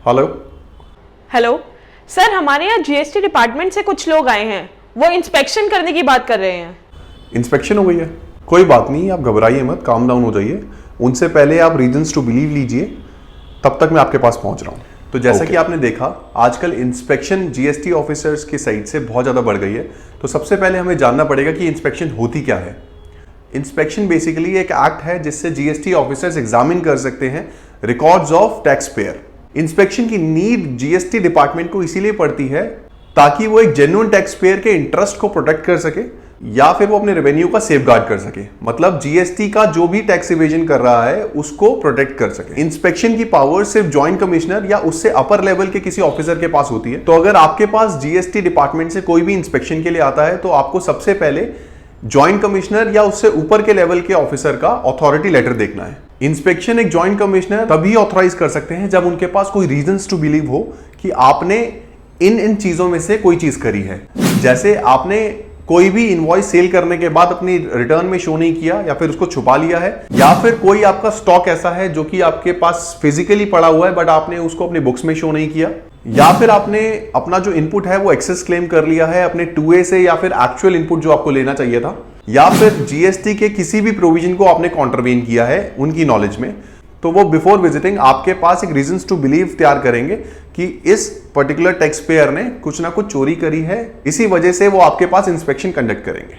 Hello. Hello sir, हमारे यहाँ GST department से कुछ लोग आए हैं, वो इंस्पेक्शन करने की बात कर रहे हैं। इंस्पेक्शन हो गई है? कोई बात नहीं, आप घबराइए मत, काम डाउन हो जाइए। उनसे पहले आप रीजंस टू बिलीव लीजिए, तब तक मैं आपके पास पहुंच रहा हूं। तो जैसा कि आपने देखा, आजकल इंस्पेक्शन जीएसटी ऑफिसर्स की साइड से बहुत ज़्यादा बढ़ गई है। तो सबसे पहले हमें जानना पड़ेगा कि इंस्पेक्शन होती क्या है। इंस्पेक्शन बेसिकली एक एक्ट है जिससे जीएसटी ऑफिसर्स एग्जामिन कर सकते हैं records of tax payer. Inspection की नीड जीएसटी डिपार्टमेंट को इसीलिए पड़ती है ताकि वो एक जेन्युइन टैक्स पेयर के इंटरेस्ट को प्रोटेक्ट कर सके या फिर वो अपने रेवेन्यू का सेफगार्ड कर सके। मतलब जीएसटी का जो भी टैक्स इवेजन कर रहा है उसको प्रोटेक्ट कर सके। इंस्पेक्शन की पावर सिर्फ जॉइंट कमिश्नर या उससे अपर लेवल के किसी ऑफिसर के पास होती है। तो अगर आपके पास जीएसटी डिपार्टमेंट से कोई भी इंस्पेक्शन के लिए आता है तो आपको सबसे पहले जॉइंट कमिश्नर या उससे ऊपर के लेवल के ऑफिसर का अथॉरिटी लेटर देखना है। इंस्पेक्शन एक जॉइंट कमिश्नर तभी ऑथराइज कर सकते हैं जब उनके पास कोई रीजंस टू बिलीव हो कि आपने इन चीजों में से कोई चीज करी है। जैसे आपने कोई भी इनवॉइस सेल करने के बाद अपनी रिटर्न में शो नहीं किया या फिर उसको छुपा लिया है, या फिर कोई आपका स्टॉक ऐसा है जो कि आपके पास फिजिकली पड़ा हुआ है बट आपने उसको अपनी बुक्स में शो नहीं किया, या फिर आपने अपना जो इनपुट है वो एक्सेस क्लेम कर लिया है अपने 2A से या फिर एक्चुअल इनपुट जो आपको लेना चाहिए था, या फिर जीएसटी के किसी भी प्रोविजन को आपने कॉन्ट्रवेन किया है उनकी नॉलेज में, तो वो बिफोर विजिटिंग आपके पास एक रीजंस टू बिलीव तैयार करेंगे कि इस पर्टिकुलर टैक्स पेयर ने कुछ ना कुछ चोरी करी है। इसी वजह से वो आपके पास इंस्पेक्शन कंडक्ट करेंगे।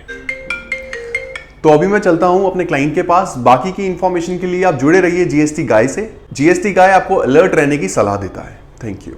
तो अभी मैं चलता हूं अपने क्लाइंट के पास। बाकी की इंफॉर्मेशन के लिए आप जुड़े रहिए जीएसटी गाय से। जीएसटी गाय आपको अलर्ट रहने की सलाह देता है। Thank you.